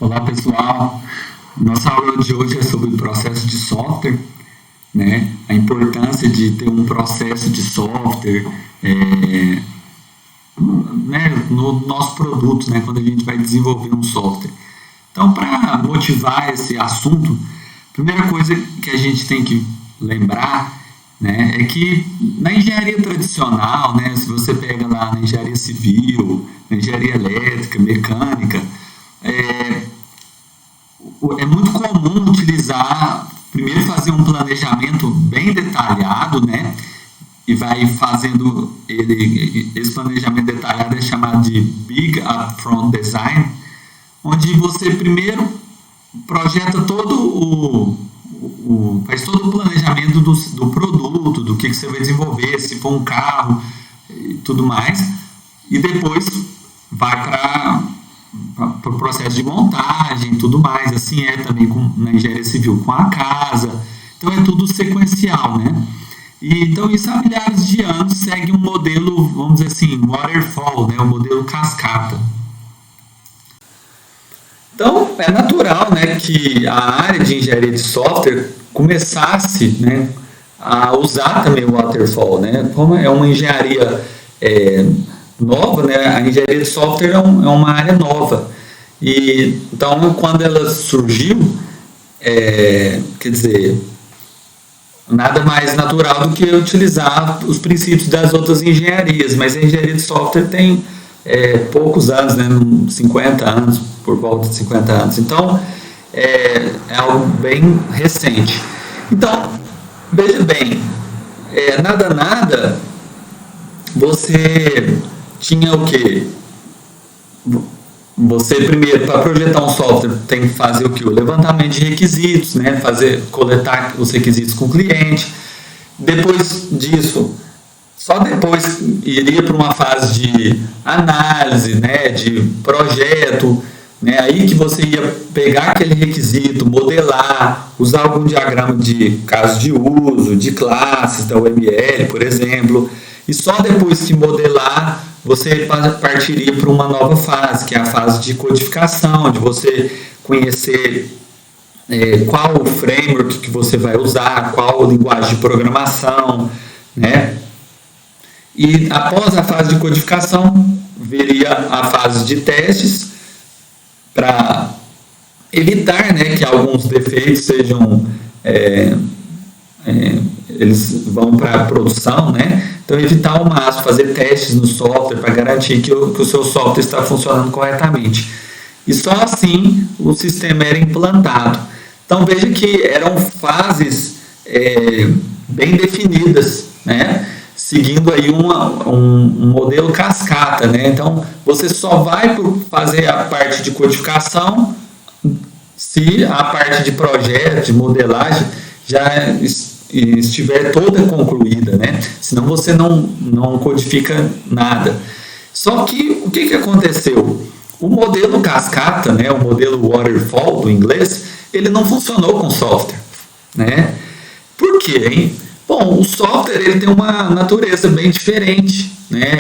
Olá pessoal, nossa aula de hoje é sobre o processo de software, né? A importância de ter um processo de software né, no nosso produto, né, quando a gente vai desenvolver um software. Então, para motivar esse assunto, a primeira coisa que a gente tem que lembrar, né, é que na engenharia tradicional, né, se você pega lá na engenharia civil, na engenharia elétrica, mecânica, é muito comum utilizar, primeiro fazer um planejamento bem detalhado, né? E vai fazendo esse planejamento detalhado é chamado de Big Upfront Design, onde você primeiro projeta faz todo o planejamento do produto, do que você vai desenvolver, se for um carro e tudo mais, e depois vai para o processo de montagem e tudo mais. Assim é também na engenharia civil com a casa. Então é tudo sequencial, né? E, então isso há milhares de anos segue um modelo, vamos dizer assim, waterfall, né? O modelo cascata. Então é natural, né, que a área de engenharia de software começasse, né, a usar também o waterfall, né? Como é uma engenharia nova, né? A engenharia de software é uma área nova. E então, quando ela surgiu, quer dizer, nada mais natural do que utilizar os princípios das outras engenharias, mas a engenharia de software tem poucos anos, né? 50 anos, por volta de 50 anos. Então, é algo bem recente. Então, veja bem, nada, você tinha o quê? Você primeiro, para projetar um software, tem que fazer o quê? O levantamento de requisitos, né? Coletar os requisitos com o cliente. Depois disso, só depois iria para uma fase de análise, né? De projeto, né? Aí que você ia pegar aquele requisito, modelar, usar algum diagrama de caso de uso, de classes da UML, por exemplo. E só depois que modelar, você partiria para uma nova fase, que é a fase de codificação, de você conhecer qual o framework que você vai usar, qual a linguagem de programação, né? E após a fase de codificação, viria a fase de testes, para evitar, né, que alguns defeitos sejam eles vão para a produção, né? Então, evitar ao máximo, fazer testes no software para garantir que o seu software está funcionando corretamente. E só assim o sistema era implantado. Então, veja que eram fases bem definidas, né? Seguindo aí um modelo cascata, né? Então, você só vai fazer a parte de codificação se a parte de projeto, de modelagem, já estiver toda concluída, né? Senão você não codifica nada. Só que o que aconteceu? O modelo cascata, né? O modelo waterfall do inglês, ele não funcionou com software, né? Por quê, hein? Bom, o software ele tem uma natureza bem diferente, né?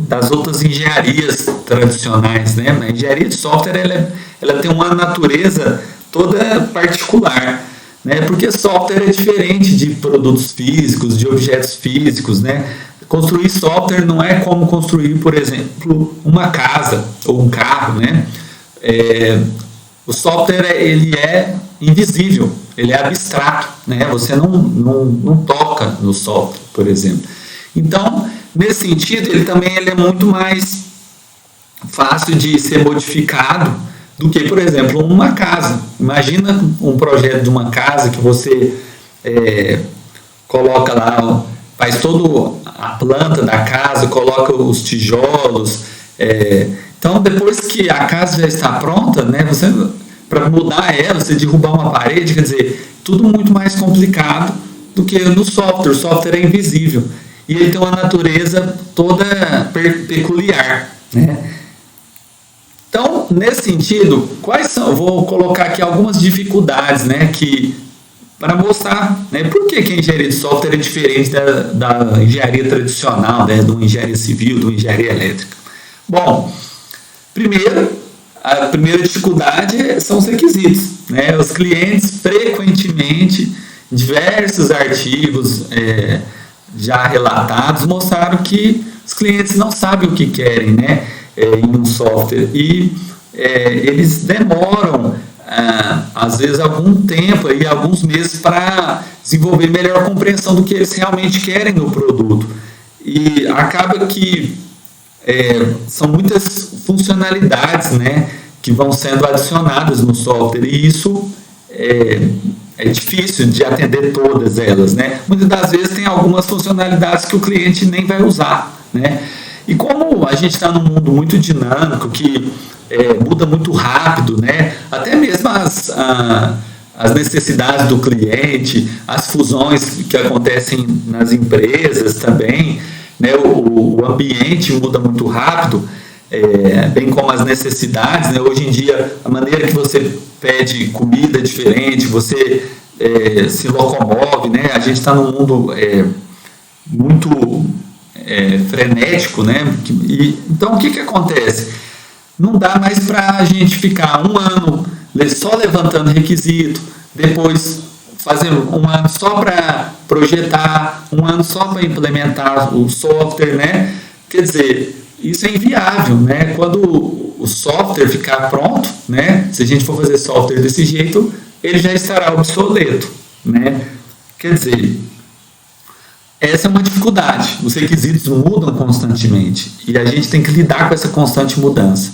Das outras engenharias tradicionais, né? A engenharia de software ela tem uma natureza toda particular, né? Porque software é diferente de produtos físicos, de objetos físicos, né? Construir software não é como construir, por exemplo, uma casa ou um carro, né? O software ele é invisível, ele é abstrato, né? Você não toca no software, por exemplo. Então, nesse sentido, ele é muito mais fácil de ser modificado do que, por exemplo, uma casa. Imagina um projeto de uma casa que você coloca lá, faz toda a planta da casa, coloca os tijolos. Então, depois que a casa já está pronta, né, para mudar ela, você derrubar uma parede, quer dizer, tudo muito mais complicado do que no software. O software é invisível e ele tem uma natureza toda peculiar, né? Então, nesse sentido, quais são? Eu vou colocar aqui algumas dificuldades, né, para mostrar, né, por que a engenharia de software é diferente da engenharia tradicional, né, de uma engenharia civil, de uma engenharia elétrica. Bom, primeiro, a primeira dificuldade são os requisitos, né? Os clientes frequentemente, diversos artigos já relatados mostraram que os clientes não sabem o que querem, né, em um software e eles demoram às vezes algum tempo, aí, alguns meses para desenvolver melhor compreensão do que eles realmente querem no produto. E acaba que são muitas funcionalidades, né, que vão sendo adicionadas no software e isso é difícil de atender todas elas, né? Muitas das vezes tem algumas funcionalidades que o cliente nem vai usar, né? E como a gente está num mundo muito dinâmico, que muda muito rápido, né? Até mesmo as necessidades do cliente, as fusões que acontecem nas empresas também, né? O ambiente muda muito rápido, bem como as necessidades, né? Hoje em dia, a maneira que você pede comida é diferente, você se locomove, né? A gente está num mundo muito frenético, né? Então, o que acontece? Não dá mais para a gente ficar um ano só levantando requisito, depois fazer um ano só para projetar, um ano só para implementar o software, né? Quer dizer, isso é inviável, né? Quando o software ficar pronto, né? Se a gente for fazer software desse jeito, ele já estará obsoleto, né? Quer dizer, essa é uma dificuldade. Os requisitos mudam constantemente e a gente tem que lidar com essa constante mudança.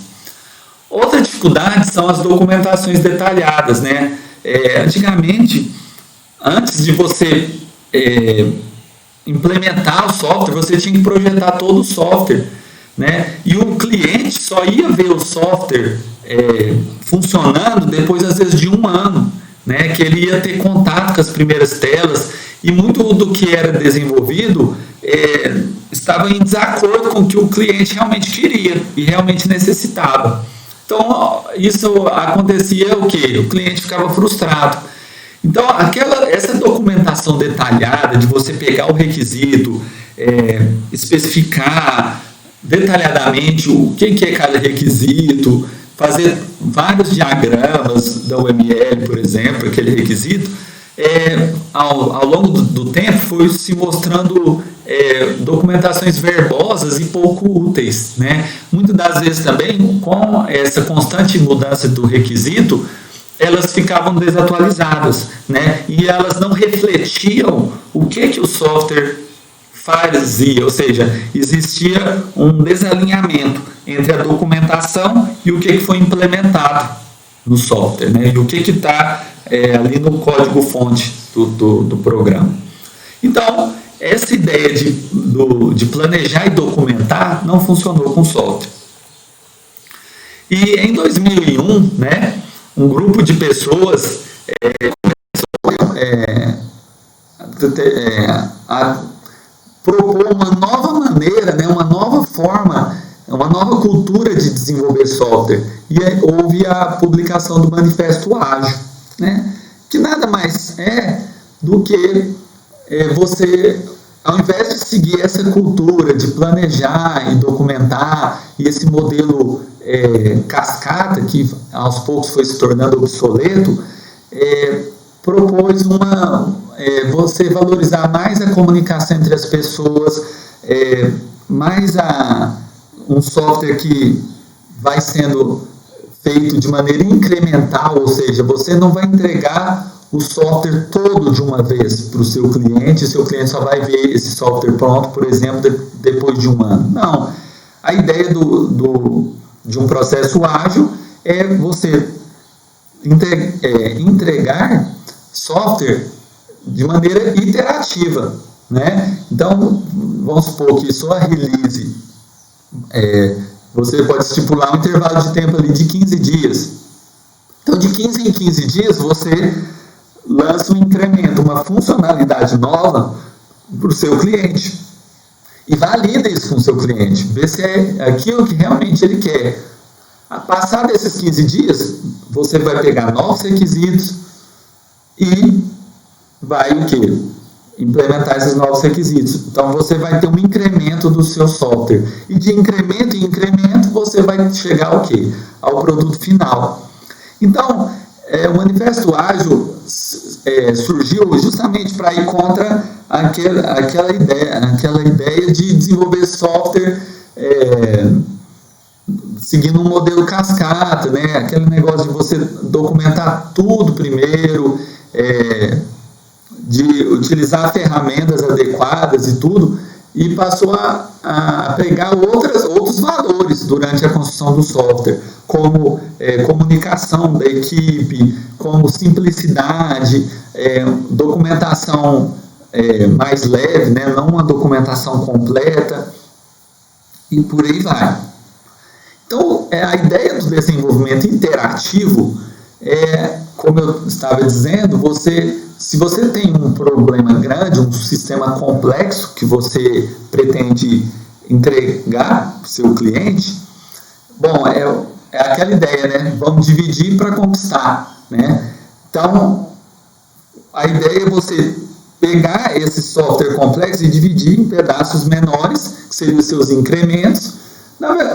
Outra dificuldade são as documentações detalhadas, né? Antigamente, antes de você implementar o software, você tinha que projetar todo o software, né? E o cliente só ia ver o software funcionando depois, às vezes, de um ano, né? Que ele ia ter contato com as primeiras telas e muito do que era desenvolvido estava em desacordo com o que o cliente realmente queria e realmente necessitava. Então, isso acontecia o quê? O cliente ficava frustrado. Então, essa documentação detalhada de você pegar o requisito, especificar detalhadamente o que é cada requisito, fazer vários diagramas da UML, por exemplo, aquele requisito, ao longo do tempo foi se mostrando documentações verbosas e pouco úteis, né? Muitas das vezes também, com essa constante mudança do requisito, elas ficavam desatualizadas, né? E elas não refletiam o que o software fazia, ou seja, existia um desalinhamento entre a documentação e o que foi implementado no software, né? E o que está ali no código-fonte do programa. Então, essa ideia de planejar e documentar não funcionou com o software. E em 2001, né, um grupo de pessoas começou a propor uma nova maneira, né, uma nova forma, uma nova cultura de desenvolver software. E houve a publicação do Manifesto Ágil, né, que nada mais é do que você, ao invés de seguir essa cultura de planejar e documentar, e esse modelo cascata, que aos poucos foi se tornando obsoleto, propôs você valorizar mais a comunicação entre as pessoas, mais um software que vai sendo feito de maneira incremental, ou seja, você não vai entregar o software todo de uma vez para o seu cliente só vai ver esse software pronto, por exemplo, depois de um ano. Não. A ideia de um processo ágil é você entregar software de maneira iterativa, né? Então, vamos supor que só a release, você pode estipular um intervalo de tempo ali de 15 dias. Então, de 15 em 15 dias, você lança um incremento, uma funcionalidade nova para o seu cliente. E valida isso com o seu cliente. Vê se é aquilo que realmente ele quer. A passar desses 15 dias, você vai pegar novos requisitos e vai o quê? implementar esses novos requisitos. Então, você vai ter um incremento do seu software. E de incremento em incremento, você vai chegar ao quê? Ao produto final. Então, o Manifesto Ágil surgiu justamente para ir contra aquela ideia de desenvolver software seguindo um modelo cascata, né? Aquele negócio de você documentar tudo primeiro, de utilizar ferramentas adequadas e tudo, e passou a pegar outros valores durante a construção do software, como comunicação da equipe, como simplicidade, documentação mais leve, né? Não uma documentação completa, e por aí vai. Então, a ideia do desenvolvimento interativo como eu estava dizendo, se você tem um problema grande, um sistema complexo que você pretende entregar para o seu cliente, bom, é aquela ideia, né? Vamos dividir para conquistar, né? Então, a ideia é você pegar esse software complexo e dividir em pedaços menores, que seriam os seus incrementos.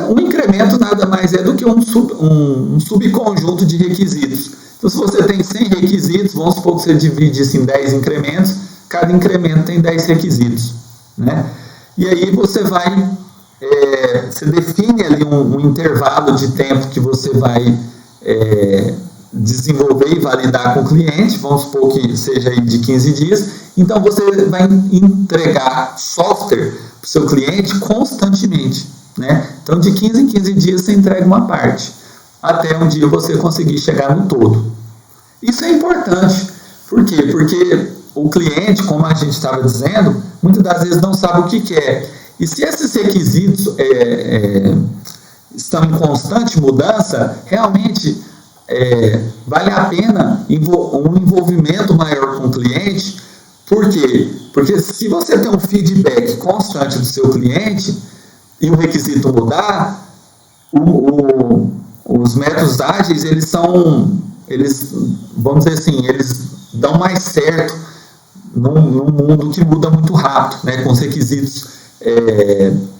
Um incremento nada mais é do que um subconjunto de requisitos. Então, se você tem 100 requisitos, vamos supor que você divide isso em 10 incrementos, cada incremento tem 10 requisitos, né? E aí você você define ali um intervalo de tempo que você vai desenvolver e validar com o cliente, vamos supor que seja aí de 15 dias, então você vai entregar software para o seu cliente constantemente, né? Então, de 15 em 15 dias você entrega uma parte, até um dia você conseguir chegar no todo. Isso é importante. Por quê? Porque o cliente, como a gente estava dizendo, muitas das vezes não sabe o que quer. E se esses requisitos estão em constante mudança, realmente vale a pena um envolvimento maior com o cliente. Por quê? Porque se você tem um feedback constante do seu cliente e o requisito mudar, os métodos ágeis, vamos dizer assim, eles dão mais certo num mundo que muda muito rápido, né, com os requisitos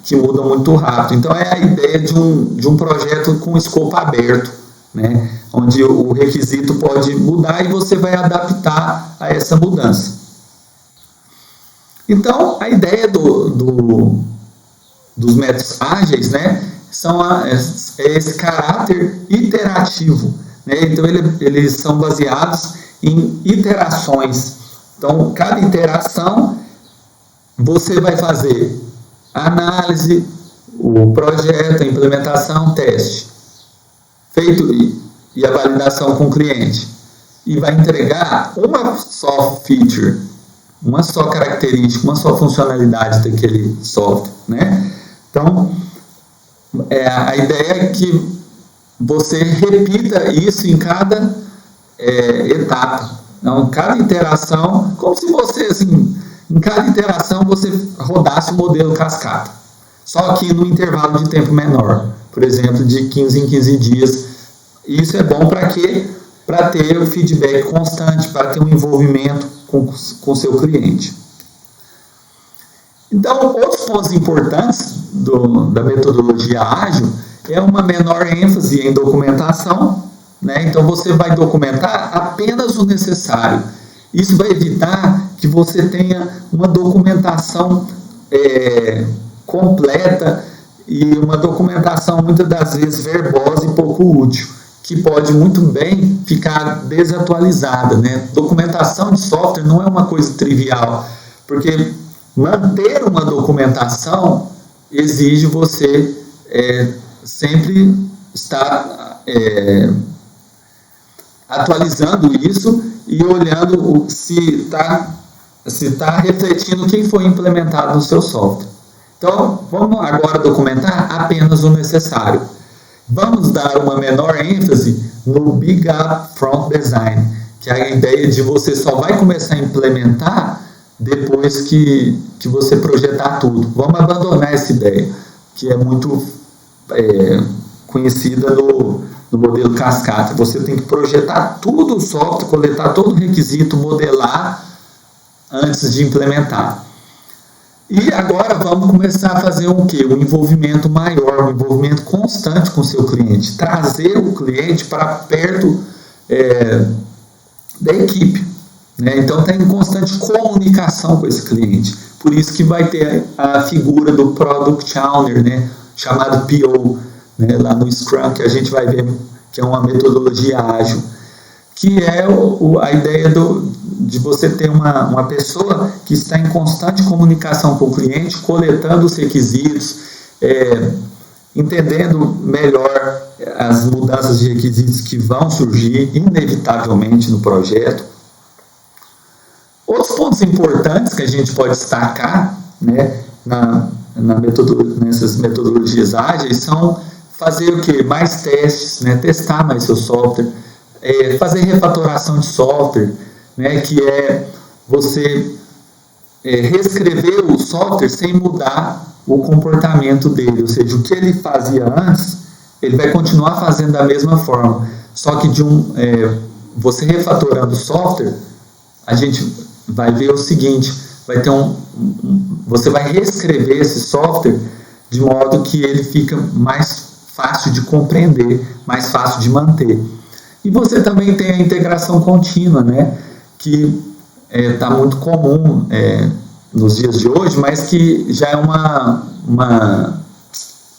que mudam muito rápido. Então, é a ideia de um projeto com escopo aberto, né, onde o requisito pode mudar e você vai adaptar a essa mudança. Então, a ideia dos métodos ágeis, né, é esse caráter iterativo, né? Então eles são baseados em iterações. Então, cada iteração você vai fazer a análise, o projeto, a implementação, teste, feito e a validação com o cliente, e vai entregar uma só feature, uma só característica, uma só funcionalidade daquele software, né? Então, a ideia é que você repita isso em cada etapa. Então, cada interação, como se você, assim, em cada interação você rodasse o modelo cascata. Só que no intervalo de tempo menor, por exemplo, de 15 em 15 dias. Isso é bom para quê? Para ter o feedback constante, para ter um envolvimento com o seu cliente. Então, outros pontos importantes da metodologia ágil é uma menor ênfase em documentação, né? Então, você vai documentar apenas o necessário. Isso vai evitar que você tenha uma documentação completa e uma documentação, muitas das vezes, verbosa e pouco útil, que pode muito bem ficar desatualizada, né? Documentação de software não é uma coisa trivial, porque manter uma documentação exige você sempre estar atualizando isso e olhando se está refletindo o que foi implementado no seu software. Então, vamos agora documentar apenas o necessário. Vamos dar uma menor ênfase no Big Upfront Design, que é a ideia de você só vai começar a implementar depois que você projetar tudo. Vamos abandonar essa ideia, que é muito conhecida no modelo cascata. Você tem que projetar tudo o software, coletar todo o requisito, modelar antes de implementar. E agora vamos começar a fazer o quê? Um envolvimento maior, um envolvimento constante com o seu cliente. Trazer o cliente para perto da equipe. Né? Então tem constante comunicação com esse cliente. Por isso que vai ter a figura do Product Owner, né? Chamado PO, né? Lá no Scrum, que a gente vai ver que é uma metodologia ágil. Que é a ideia de você ter uma pessoa que está em constante comunicação com o cliente, coletando os requisitos, entendendo melhor as mudanças de requisitos que vão surgir inevitavelmente no projeto. Outros pontos importantes que a gente pode destacar, né, nessas metodologias ágeis são fazer o quê? Mais testes, né, testar mais seu software, fazer refatoração de software, né, que é você reescrever o software sem mudar o comportamento dele, ou seja, o que ele fazia antes, ele vai continuar fazendo da mesma forma, só que você refatorando o software, a gente vai ver o seguinte, vai ter você vai reescrever esse software de modo que ele fica mais fácil de compreender, mais fácil de manter. E você também tem a integração contínua, né, que está muito comum nos dias de hoje, mas que já é uma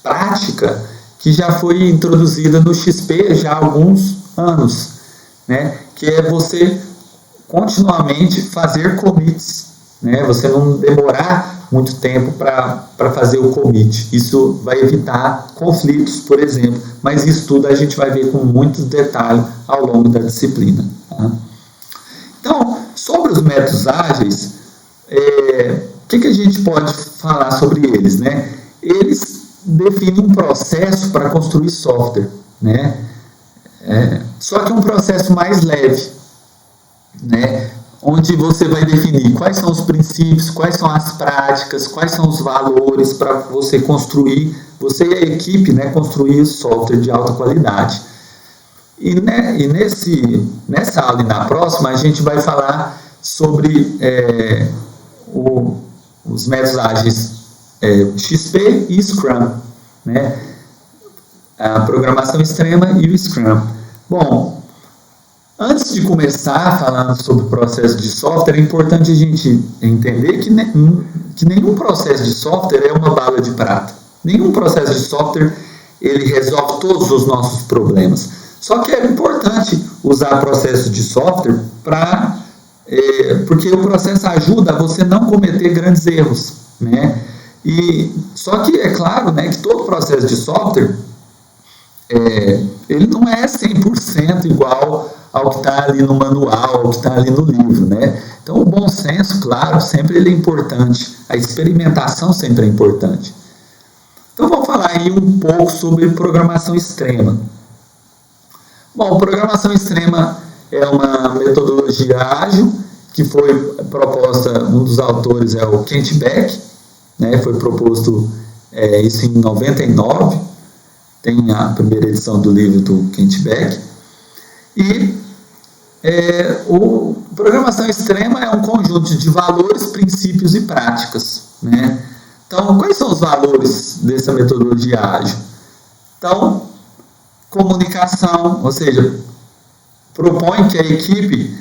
prática que já foi introduzida no XP já há alguns anos, né, que é você continuamente fazer commits, né, você não demorar muito tempo para fazer o commit. Isso vai evitar conflitos, por exemplo, mas isso tudo a gente vai ver com muitos detalhes ao longo da disciplina. Tá? Então, sobre os métodos ágeis, o que a gente pode falar sobre eles? Né? Eles definem um processo para construir software, né? Só que é um processo mais leve, né? Onde você vai definir quais são os princípios, quais são as práticas, quais são os valores para você construir, você e a equipe, né, construir software de alta qualidade. E nessa aula e na próxima a gente vai falar sobre os métodos ágeis XP e Scrum, né, a programação extrema e o Scrum. Bom, antes de começar falando sobre o processo de software, é importante a gente entender que nenhum processo de software é uma bala de prata. Nenhum processo de software ele resolve todos os nossos problemas. Só que é importante usar processo de software porque o processo ajuda a você não cometer grandes erros, né? Só que é claro, né, que todo processo de software ele não é 100% igual ao que está ali no manual, ao que está ali no livro, né? Então o bom senso, claro, sempre ele é importante, a experimentação sempre é importante. Então vamos falar aí um pouco sobre programação extrema. Bom, programação extrema é uma metodologia ágil que foi proposta, um dos autores é o Kent Beck, né? Foi proposto isso em 99, tem a primeira edição do livro do Kent Beck. E o programação extrema é um conjunto de valores, princípios e práticas, né? Então, quais são os valores dessa metodologia ágil? Então, comunicação, ou seja, propõe que a equipe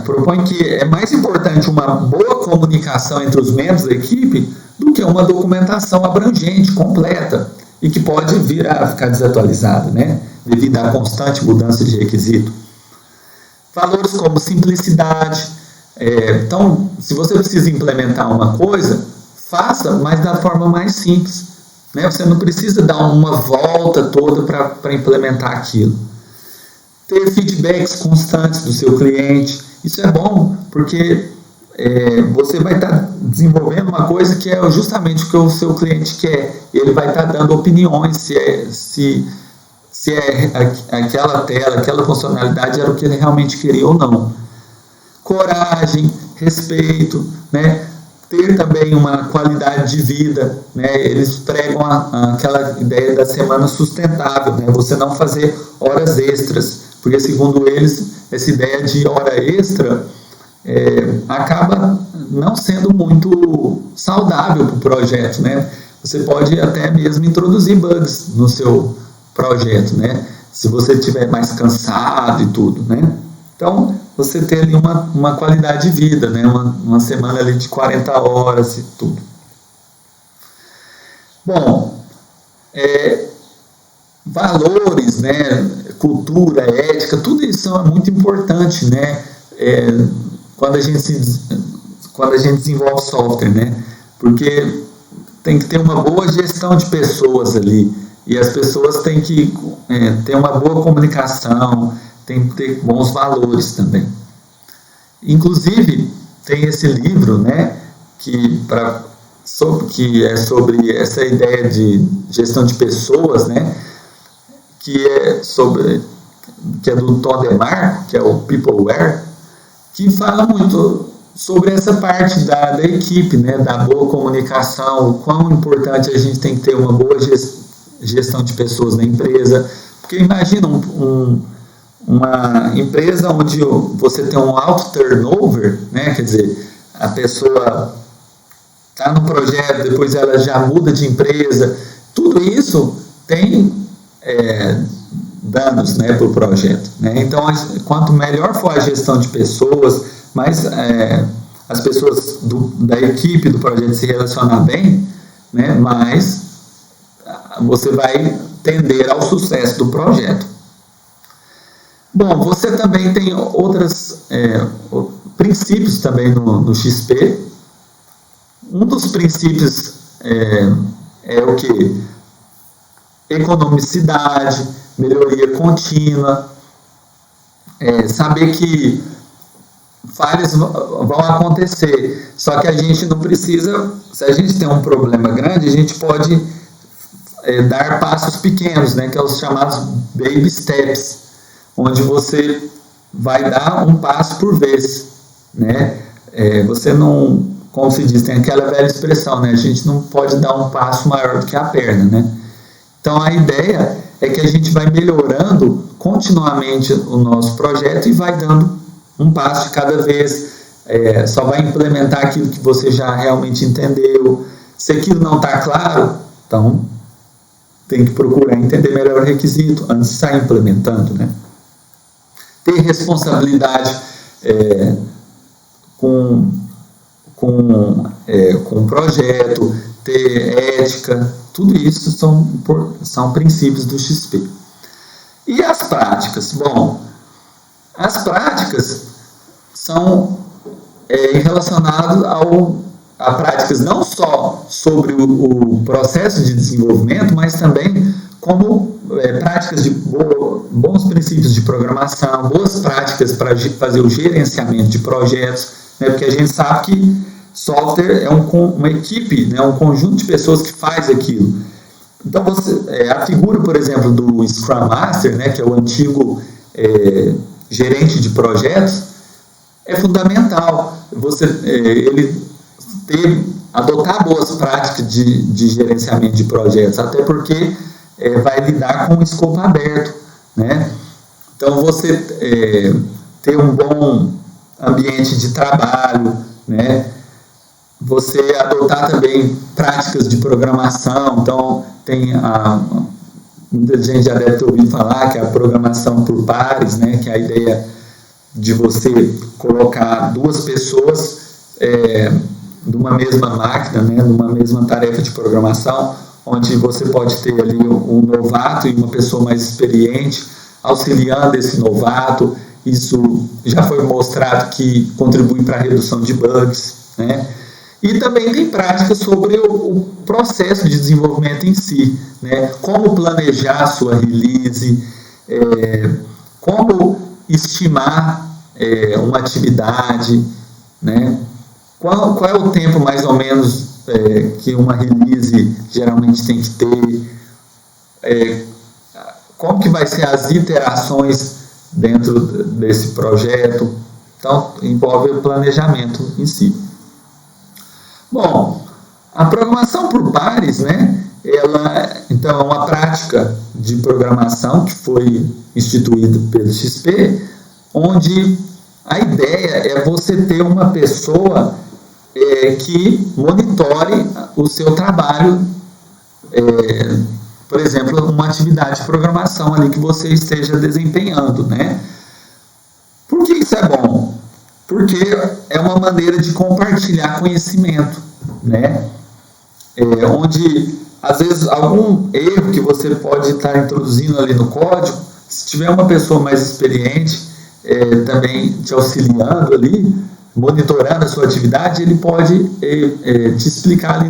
propõe que é mais importante uma boa comunicação entre os membros da equipe do que uma documentação abrangente, completa, e que pode vir a ficar desatualizada, né? Devido à constante mudança de requisito. Valores como simplicidade. Então, se você precisa implementar uma coisa, faça, mas da forma mais simples, né? Você não precisa dar uma volta toda para implementar aquilo. Ter feedbacks constantes do seu cliente. Isso é bom, porque você vai estar desenvolvendo uma coisa que é justamente o que o seu cliente quer. Ele vai estar dando opiniões se aquela tela, aquela funcionalidade era o que ele realmente queria ou não. Coragem, respeito, né? Ter também uma qualidade de vida, né? Eles pregam aquela ideia da semana sustentável, né? Você não fazer horas extras, porque segundo eles, essa ideia de hora extra acaba não sendo muito saudável para o projeto, né? Você pode até mesmo introduzir bugs no seu projeto, né? Se você estiver mais cansado e tudo, né? Então, você ter ali uma qualidade de vida, né? Uma semana ali de 40 horas e tudo. Bom, valores, né? Cultura, ética, tudo isso é muito importante, né? Quando a gente desenvolve software, né? Porque tem que ter uma boa gestão de pessoas ali, e as pessoas têm que ter uma boa comunicação, tem que ter bons valores também. Inclusive, tem esse livro, né, que é sobre essa ideia de gestão de pessoas, né, que é do Tom DeMar, que é o Peopleware, que fala muito sobre essa parte da equipe, né, da boa comunicação, o quão importante a gente tem que ter uma boa gestão de pessoas na empresa. Porque imagina uma empresa onde você tem um alto turnover, né, quer dizer, a pessoa está no projeto, depois ela já muda de empresa, tudo isso tem danos, né, para o projeto, né? Então, quanto melhor for a gestão de pessoas, mais as pessoas da equipe do projeto se relacionar bem, né, mais você vai tender ao sucesso do projeto. Bom, você também tem outros princípios também no XP. Um dos princípios é o que? Economicidade, melhoria contínua, saber que falhas vão acontecer, só que a gente não precisa, se a gente tem um problema grande, a gente pode dar passos pequenos, né, que é os chamados baby steps, onde você vai dar um passo por vez, né? Você não, como se diz, tem aquela velha expressão, né, a gente não pode dar um passo maior do que a perna, né? Então a ideia é que a gente vai melhorando continuamente o nosso projeto e vai dando um passo de cada vez, só vai implementar aquilo que você já realmente entendeu. Se aquilo não está claro, então tem que procurar entender melhor o requisito antes de sair implementando, né? Ter responsabilidade com o projeto, ter ética, tudo isso são princípios do XP. E as práticas? Bom, as práticas são relacionadas a práticas não só sobre o processo de desenvolvimento, mas também como práticas de bons princípios de programação, boas práticas para fazer o gerenciamento de projetos, né, porque a gente sabe que software é uma equipe, né, um conjunto de pessoas que faz aquilo. Então, a figura, por exemplo, do Scrum Master, né, que é o antigo gerente de projetos, é fundamental. Ele adotar boas práticas de gerenciamento de projetos, até porque vai lidar com o escopo aberto, né? Então, você ter um bom ambiente de trabalho, né? Você adotar também práticas de programação. Então, muita gente já deve ter ouvido falar que é a programação por pares, né? Que é a ideia de você colocar duas pessoas numa mesma máquina, né? Numa mesma tarefa de programação, onde você pode ter ali um novato e uma pessoa mais experiente auxiliando esse novato. Isso já foi mostrado que contribui para a redução de bugs, né? E também tem práticas sobre o processo de desenvolvimento em si, né? Como planejar a sua release, como estimar uma atividade, né? Qual é o tempo mais ou menos que uma release geralmente tem que ter, como que vai ser as iterações dentro desse projeto. Então, envolve o planejamento em si. Bom, a programação por pares, né, então, é uma prática de programação que foi instituída pelo XP, onde A ideia é você ter uma pessoa que monitore o seu trabalho, por exemplo, uma atividade de programação ali que você esteja desempenhando, né? Por que isso é bom? Porque é uma maneira de compartilhar conhecimento, né? Onde, às vezes, algum erro que você pode estar introduzindo ali no código, se tiver uma pessoa mais experiente também te auxiliando ali, monitorando a sua atividade, ele pode te explicar ali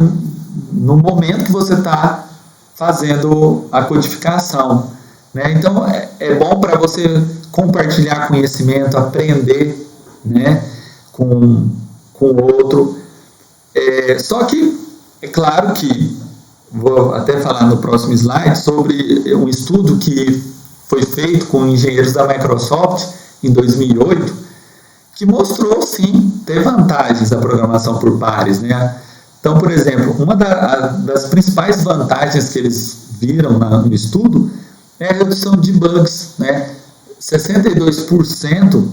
no momento que você está fazendo a codificação, né? Então, é bom para você compartilhar conhecimento, aprender, né, com o outro. Só que, é claro que, vou até falar no próximo slide, sobre um estudo que foi feito com engenheiros da Microsoft em 2008, que mostrou, sim, ter vantagens da programação por pares, né? Então, por exemplo, uma das principais vantagens que eles viram no estudo é a redução de bugs, né? 62%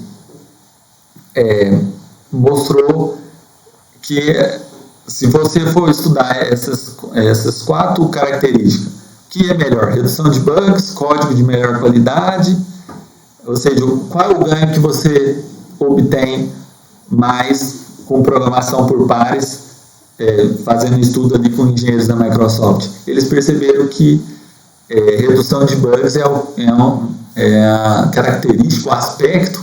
mostrou que, se você for estudar essas 4 características, que é melhor? Redução de bugs, código de melhor qualidade, ou seja, qual é o ganho que você obtém mais com programação por pares, fazendo estudo ali com engenheiros da Microsoft. Eles perceberam que redução de bugs é a característica, o aspecto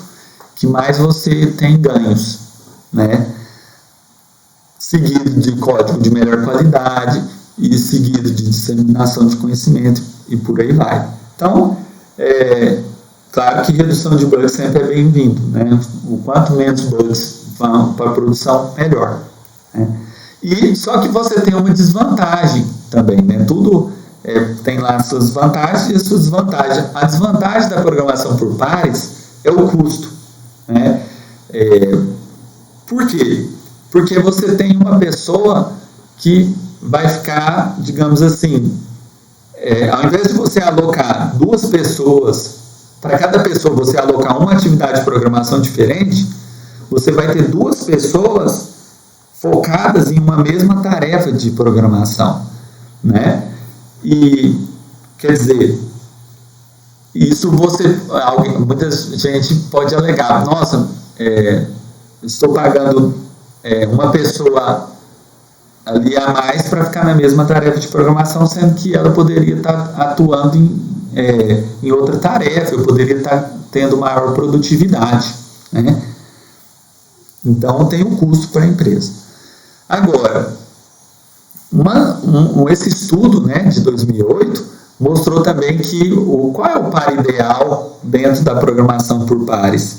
que mais você tem ganhos, né? Seguido de código de melhor qualidade e seguido de disseminação de conhecimento e por aí vai. Então, claro que redução de bugs sempre é bem-vindo, né? O quanto menos bugs vão para a produção, melhor, né? E só que você tem uma desvantagem também, né? Tudo tem lá suas vantagens e suas desvantagens. A desvantagem da programação por pares é o custo, né? Por quê? Porque você tem uma pessoa que vai ficar, digamos assim, ao invés de você alocar 2 pessoas, para cada pessoa você alocar uma atividade de programação diferente, você vai ter 2 pessoas focadas em uma mesma tarefa de programação, né? E, quer dizer, isso muita gente pode alegar, nossa, estou pagando uma pessoa ali a mais para ficar na mesma tarefa de programação, sendo que ela poderia estar atuando em outra tarefa, eu poderia estar tendo maior produtividade, né? Então tem um custo para a empresa. Agora, esse estudo, né, de 2008 mostrou também que qual é o par ideal dentro da programação por pares?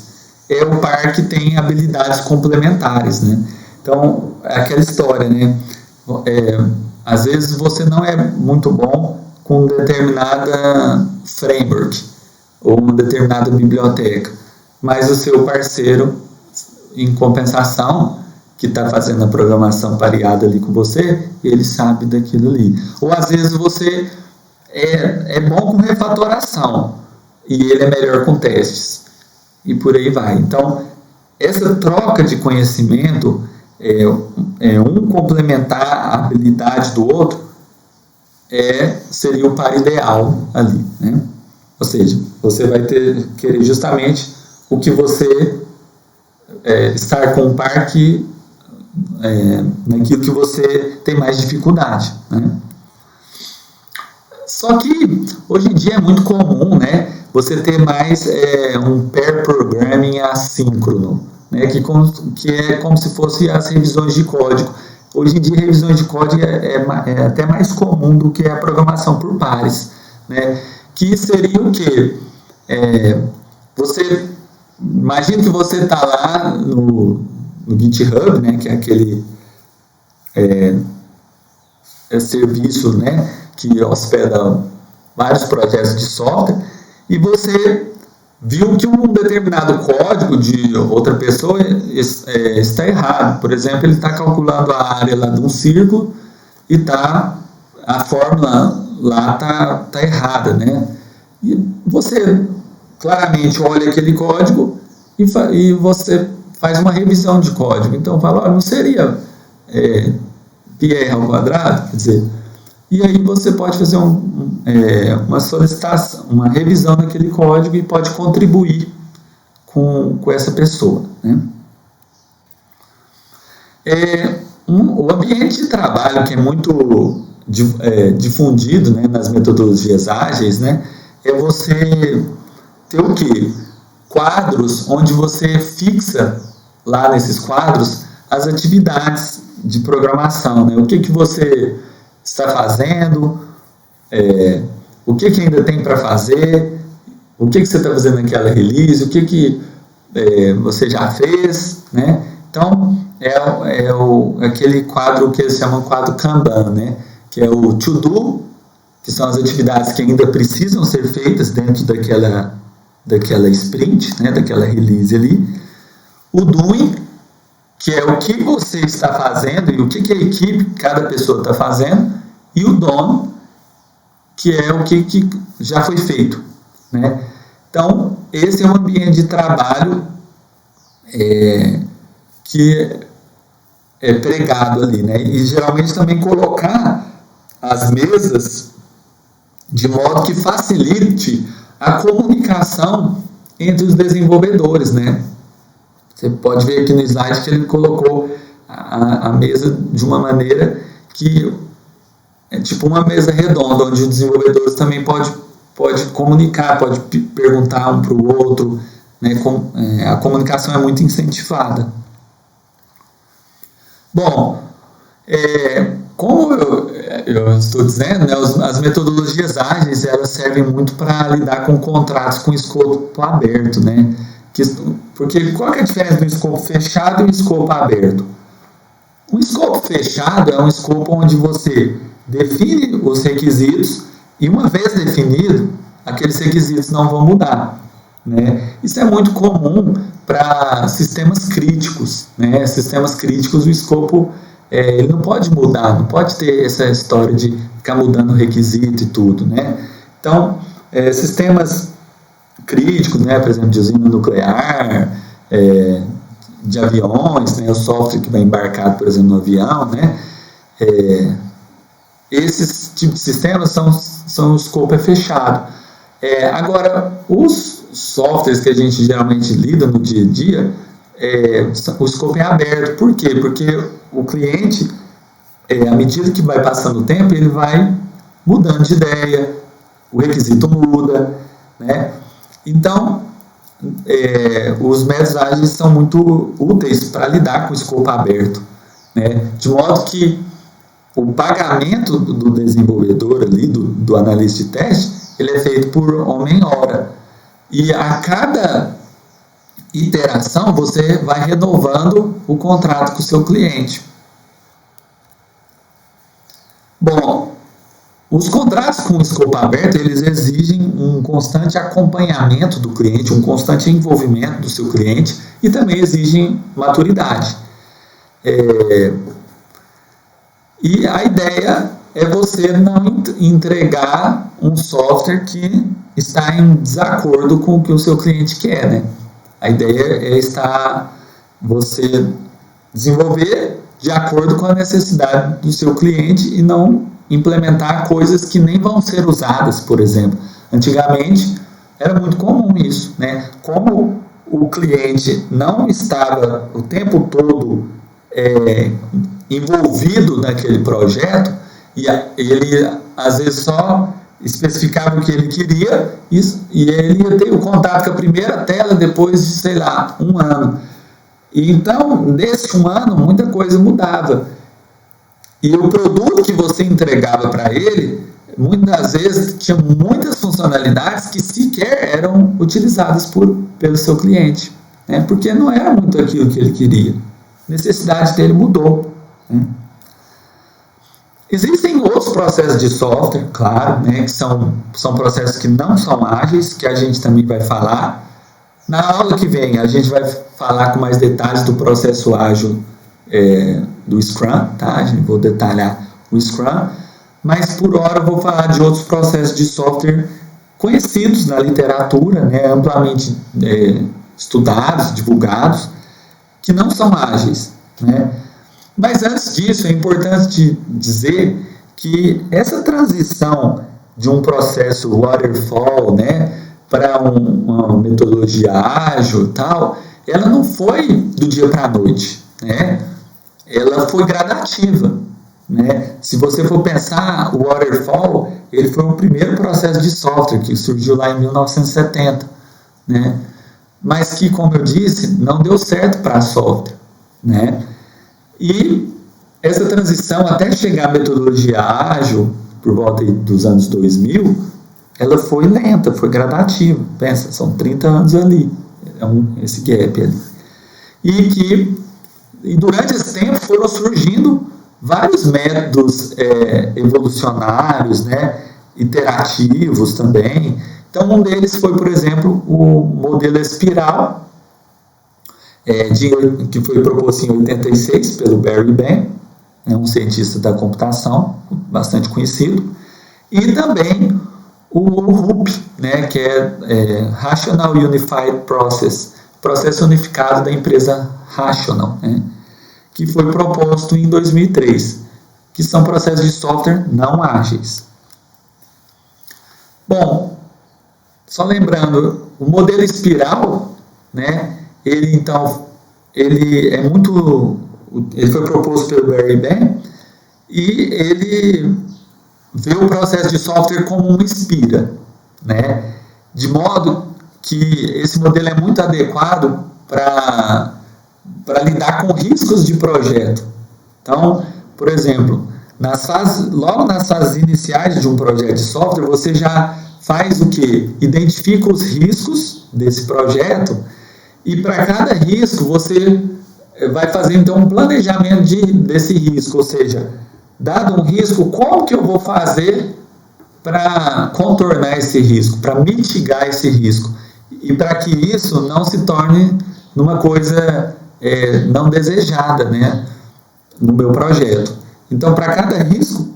É o par que tem habilidades complementares, né? Então, é aquela história, né? Às vezes você não é muito bom com determinada framework ou uma determinada biblioteca, mas o seu parceiro, em compensação, que está fazendo a programação pareada ali com você, ele sabe daquilo ali. Ou às vezes você é bom com refatoração e ele é melhor com testes. E por aí vai. Então, essa troca de conhecimento, um complementar a habilidade do outro, seria o par ideal ali, né? Ou seja, você vai querer justamente o que você estar com um par que naquilo que você tem mais dificuldade, né? Só que hoje em dia é muito comum, né, você ter mais um pair programming assíncrono, né, que é como se fosse as revisões de código. Hoje em dia, revisões de código é até mais comum do que a programação por pares, né? Que seria o quê? Você imagina que você está lá no GitHub, né, que é aquele serviço, né, que hospeda vários projetos de software, e você viu que um determinado código de outra pessoa está errado. Por exemplo, ele está calculando a área lá de um círculo e a fórmula lá está errada, né? E você claramente olha aquele código e você faz uma revisão de código. Então fala, não seria πr ao quadrado? Quer dizer, e aí você pode fazer uma solicitação, uma revisão daquele código e pode contribuir com essa pessoa, né? O ambiente de trabalho que é muito difundido, né, nas metodologias ágeis, né, é você ter o quê? Quadros onde você fixa lá nesses quadros as atividades de programação, né? O que você está fazendo, o que ainda tem para fazer, o que você está fazendo naquela release, o que você já fez, né? Então, aquele quadro que eles chamam de quadro Kanban, né? Que é o to-do, que são as atividades que ainda precisam ser feitas dentro daquela sprint, né? Daquela release ali. O doing, que é o que você está fazendo e o que a equipe, cada pessoa está fazendo. E o done, que é o que já foi feito, né? Então, esse é um ambiente de trabalho que é pregado ali, né? E geralmente também colocar as mesas de modo que facilite a comunicação entre os desenvolvedores, né? Você pode ver aqui no slide que ele colocou a mesa de uma maneira que é tipo uma mesa redonda, onde os desenvolvedores também pode comunicar, pode perguntar um para o outro, né? A comunicação é muito incentivada. Bom, como eu estou dizendo, né, as metodologias ágeis elas servem muito para lidar com contratos com escopo aberto, né? Porque qual é a diferença do escopo fechado e do escopo aberto? Um escopo fechado é um escopo onde você define os requisitos e uma vez definido, aqueles requisitos não vão mudar, né? Isso é muito comum para sistemas críticos, né? Sistemas críticos, o escopo ele não pode mudar, não pode ter essa história de ficar mudando o requisito e tudo, né? Então, sistemas críticos, né? Por exemplo, de usina nuclear, de aviões, né? O software que vai embarcado, por exemplo, no avião, né? Esses tipos de sistemas são o escopo fechado. Agora, os softwares que a gente geralmente lida no dia a dia, o escopo é aberto. Por quê? Porque o cliente, à medida que vai passando o tempo, ele vai mudando de ideia, o requisito muda, né? Então, os métodos ágeis são muito úteis para lidar com o escopo aberto, né? De modo que o pagamento do desenvolvedor ali, do analista de teste, ele é feito por homem-hora. E a cada iteração você vai renovando o contrato com o seu cliente. Bom, os contratos com escopo aberto, eles exigem um constante acompanhamento do cliente, um constante envolvimento do seu cliente e também exigem maturidade. E a ideia é você não entregar um software que está em desacordo com o que o seu cliente quer, né? A ideia é você desenvolver de acordo com a necessidade do seu cliente e não implementar coisas que nem vão ser usadas, por exemplo. Antigamente era muito comum isso, né? Como o cliente não estava o tempo todo envolvido naquele projeto e ele às vezes só especificava o que ele queria e ele ia ter o contato com a primeira tela depois de, sei lá, 1 ano. E então, nesse 1 ano, muita coisa mudava. E o produto que você entregava para ele, muitas vezes, tinha muitas funcionalidades que sequer eram utilizadas pelo seu cliente, né? Porque não era muito aquilo que ele queria. A necessidade dele mudou, né? Existem outros processos de software, claro, né, que são processos que não são ágeis, que a gente também vai falar. Na aula que vem, a gente vai falar com mais detalhes do processo ágil do Scrum, tá? Vou detalhar o Scrum, mas por hora eu vou falar de outros processos de software conhecidos na literatura, né, amplamente estudados, divulgados, que não são ágeis, né? Mas antes disso, é importante dizer que essa transição de um processo waterfall, né, para uma metodologia ágil, tal, ela não foi do dia para a noite, né? Ela foi gradativa, né? Se você for pensar, o waterfall, ele foi o primeiro processo de software que surgiu lá em 1970, né? Mas que, como eu disse, não deu certo para software, né? E essa transição até chegar à metodologia ágil, por volta dos anos 2000, ela foi lenta, foi gradativa. Pensa, são 30 anos ali, esse gap ali. E durante esse tempo foram surgindo vários métodos evolucionários, né, iterativos também. Então, um deles foi, por exemplo, o modelo espiral, que foi proposto em 86 pelo Barry Ben, um cientista da computação, bastante conhecido, e também o RUP, né, que é Rational Unified Process, processo unificado da empresa Rational, né, que foi proposto em 2003, que são processos de software não ágeis. Bom, só lembrando, o modelo espiral, né, ele foi proposto pelo Barry Ben e ele vê o processo de software como uma espira, né, de modo que esse modelo é muito adequado para lidar com riscos de projeto. Então, por exemplo, logo nas fases iniciais de um projeto de software, você já faz o quê? Identifica os riscos desse projeto e para cada risco você vai fazer então um planejamento desse risco, ou seja, dado um risco, como que eu vou fazer para contornar esse risco, para mitigar esse risco e para que isso não se torne numa coisa não desejada, né, no meu projeto. Então, para cada risco,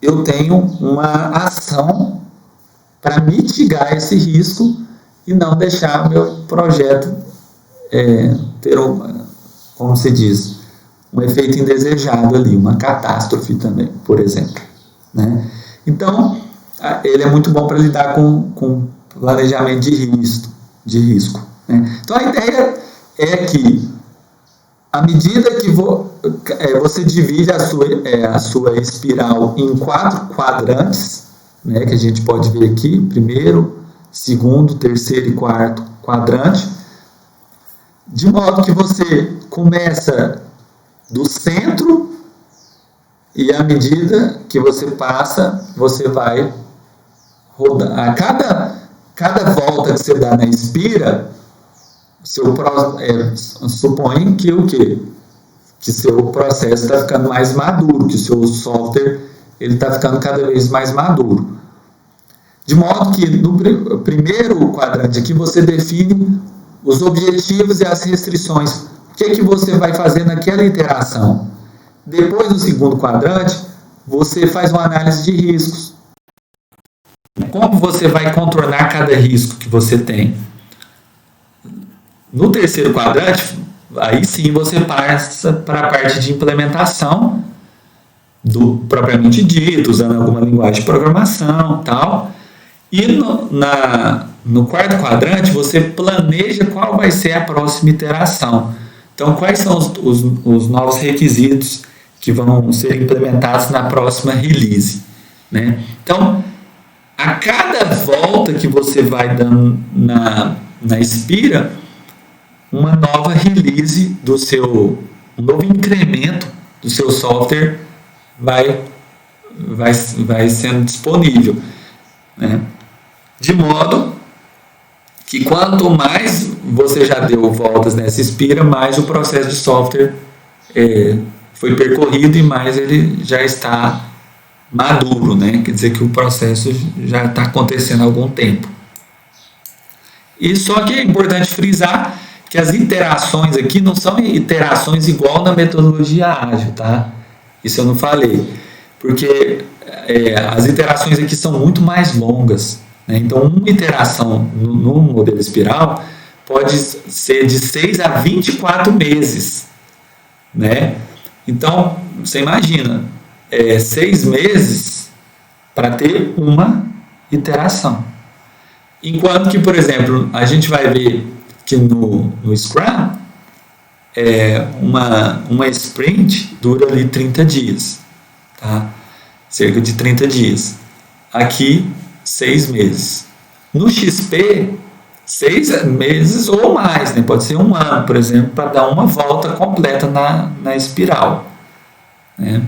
eu tenho uma ação para mitigar esse risco e não deixar o meu projeto ter, como se diz, um efeito indesejado ali, uma catástrofe também, por exemplo, né? Então, ele é muito bom para lidar com planejamento de risco, né? Então, a ideia é que, à medida que você divide a sua espiral em 4 quadrantes, né, que a gente pode ver aqui, primeiro, segundo, terceiro e quarto quadrante, de modo que você começa do centro e à medida que você passa, você vai rodar. A cada volta que você dá na espira, supõe que o quê? Que seu processo está ficando mais maduro, que seu software está ficando cada vez mais maduro. De modo que no primeiro quadrante aqui você define os objetivos e as restrições. O que você vai fazer naquela iteração? Depois do segundo quadrante, você faz uma análise de riscos. Como você vai contornar cada risco que você tem? No terceiro quadrante, aí sim você passa para a parte de implementação do propriamente dito, usando alguma linguagem de programação, tal. E no quarto quadrante, você planeja qual vai ser a próxima iteração. Então, quais são os novos requisitos que vão ser implementados na próxima release, né? Então, a cada volta que você vai dando na espira, uma nova release um novo incremento do seu software vai sendo disponível, né? De modo que quanto mais você já deu voltas nessa espira, mais o processo de software foi percorrido e mais ele já está maduro, né? Quer dizer que o processo já está acontecendo há algum tempo. E só que é importante frisar que as iterações aqui não são iterações igual na metodologia ágil, tá? Isso eu não falei, porque as iterações aqui são muito mais longas, né? Então, uma iteração no modelo espiral pode ser de 6 a 24 meses, né? Então, você imagina, 6 meses para ter uma iteração. Enquanto que, por exemplo, a gente vai ver que no Scrum, uma sprint dura ali 30 dias, tá? Cerca de 30 dias. Aqui, 6 meses. No XP, 6 meses ou mais, né? Pode ser um ano, por exemplo, para dar uma volta completa na espiral, né?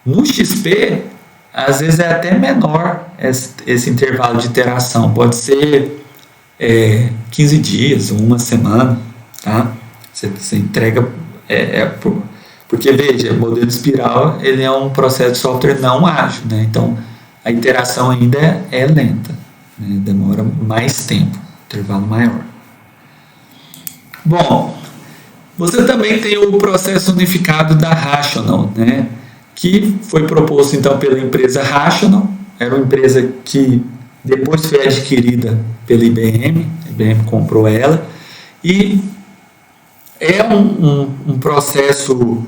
No XP, às vezes é até menor esse intervalo de iteração, pode ser 15 dias, uma semana, tá? Você entrega, porque veja, o modelo espiral ele é um processo de software não ágil, né? Então a iteração ainda é lenta, né? Demora mais tempo, intervalo maior. Bom, você também tem o processo unificado da Rational, né? Que foi proposto então pela empresa Rational, era uma empresa que depois foi adquirida pela IBM, a IBM comprou ela, e é um processo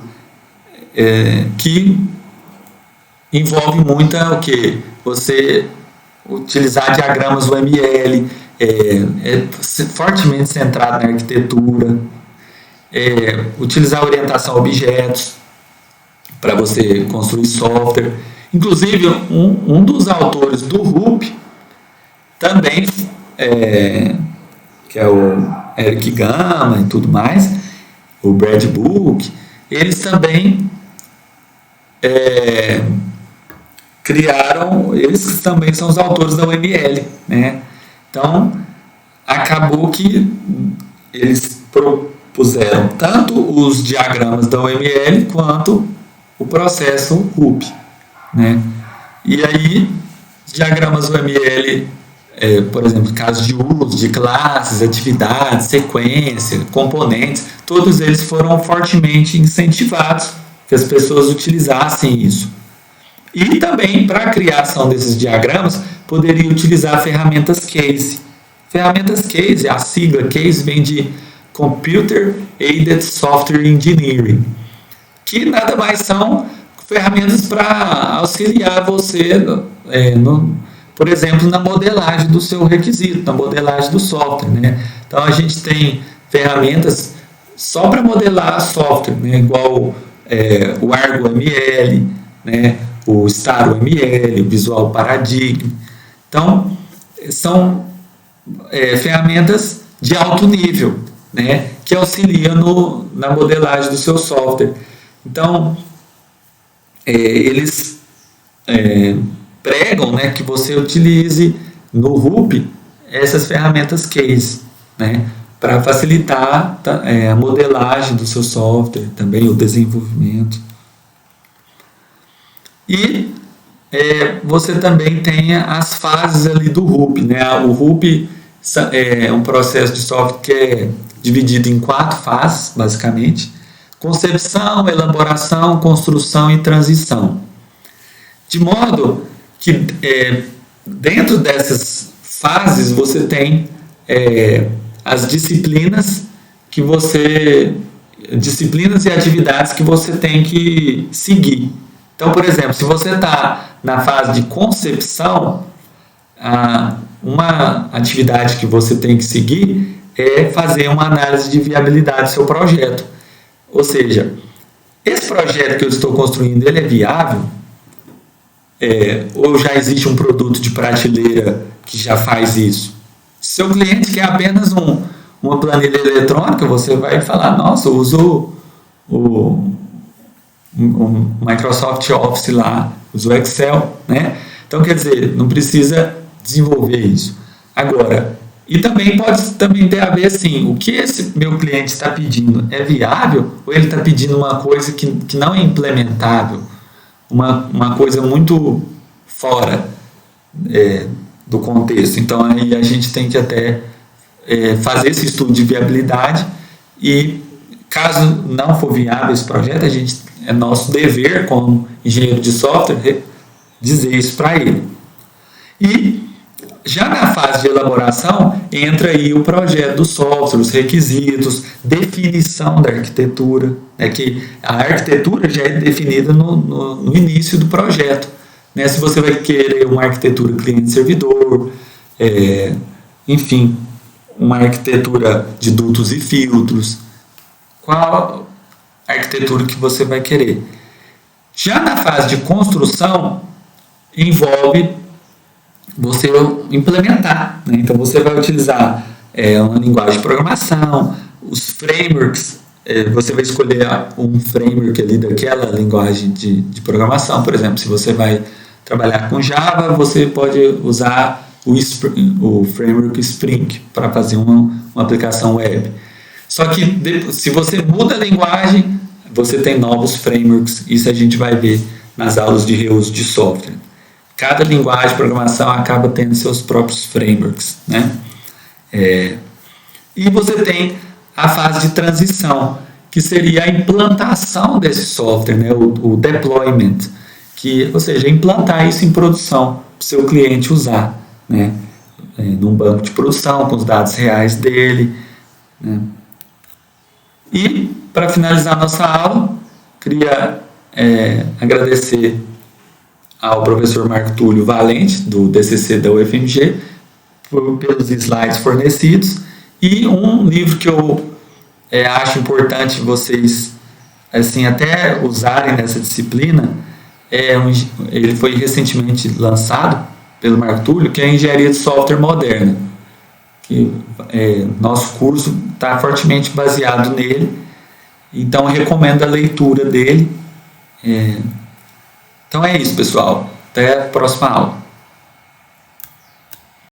que envolve muito o que? Você utilizar diagramas UML, fortemente centrado na arquitetura, utilizar orientação a objetos para você construir software. Inclusive, um dos autores do RUP também, que é o Eric Gama e tudo mais, o Brad Book, eles também criaram, eles também são os autores da UML, né? Então, acabou que eles propuseram tanto os diagramas da UML quanto o processo RUP, né? E aí, diagramas UML, por exemplo, casos de uso, de classes, atividades, sequência, componentes, todos eles foram fortemente incentivados que as pessoas utilizassem isso. E também, para a criação desses diagramas, poderia utilizar ferramentas case. Ferramentas case, a sigla case vem de Computer Aided Software Engineering, que nada mais são ferramentas para auxiliar você, por exemplo, na modelagem do seu requisito, na modelagem do software, né? Então, a gente tem ferramentas só para modelar software, né? Igual o ArgoML, né? O StarML, o Visual Paradigm. Então, são ferramentas de alto nível, né? Que auxiliam na modelagem do seu software. Então, eles pregam, né, que você utilize no RUP essas ferramentas case, né, para facilitar a modelagem do seu software, também o desenvolvimento. E você também tem as fases ali do RUP, né? O RUP é um processo de software que é dividido em 4 fases, basicamente: concepção, elaboração, construção e transição. De modo que dentro dessas fases você tem as disciplinas disciplinas e atividades que você tem que seguir. Então, por exemplo, se você está na fase de concepção, uma atividade que você tem que seguir é fazer uma análise de viabilidade do seu projeto. Ou seja, esse projeto que eu estou construindo, ele é viável? Ou já existe um produto de prateleira que já faz isso? Se seu cliente quer apenas uma planilha eletrônica, você vai falar, nossa, eu uso o Microsoft Office lá, uso o Excel, né? Então, quer dizer, não precisa desenvolver isso. Agora, e também pode ter a ver assim, o que esse meu cliente está pedindo é viável ou ele está pedindo uma coisa que não é implementável, uma coisa muito fora do contexto. Então aí a gente tem que até fazer esse estudo de viabilidade e caso não for viável esse projeto, é nosso dever como engenheiro de software dizer isso para ele. E Já na fase de elaboração, entra aí o projeto do software, os requisitos, definição da arquitetura, né, que a arquitetura já é definida no início do projeto. Né, se você vai querer uma arquitetura cliente-servidor, enfim, uma arquitetura de dutos e filtros, qual arquitetura que você vai querer. Já na fase de construção, envolve você implementar, né? Então você vai utilizar uma linguagem de programação, os frameworks, você vai escolher um framework ali daquela linguagem de programação. Por exemplo, se você vai trabalhar com Java, você pode usar o framework Spring para fazer uma aplicação web. Só que se você muda a linguagem, você tem novos frameworks. Isso a gente vai ver nas aulas de reuso de software. Cada linguagem de programação acaba tendo seus próprios frameworks, né? E você tem a fase de transição, que seria a implantação desse software, né? O deployment, ou seja, implantar isso em produção para o seu cliente usar, né? Num banco de produção, com os dados reais dele, né? E, para finalizar nossa aula, queria agradecer ao professor Marco Túlio Valente, do DCC da UFMG, pelos slides fornecidos, e um livro que eu acho importante vocês até usarem nessa disciplina, ele foi recentemente lançado pelo Marco Túlio, que é a Engenharia de Software Moderna, que nosso curso está fortemente baseado nele, então recomendo a leitura dele. Então é isso, pessoal. Até a próxima aula.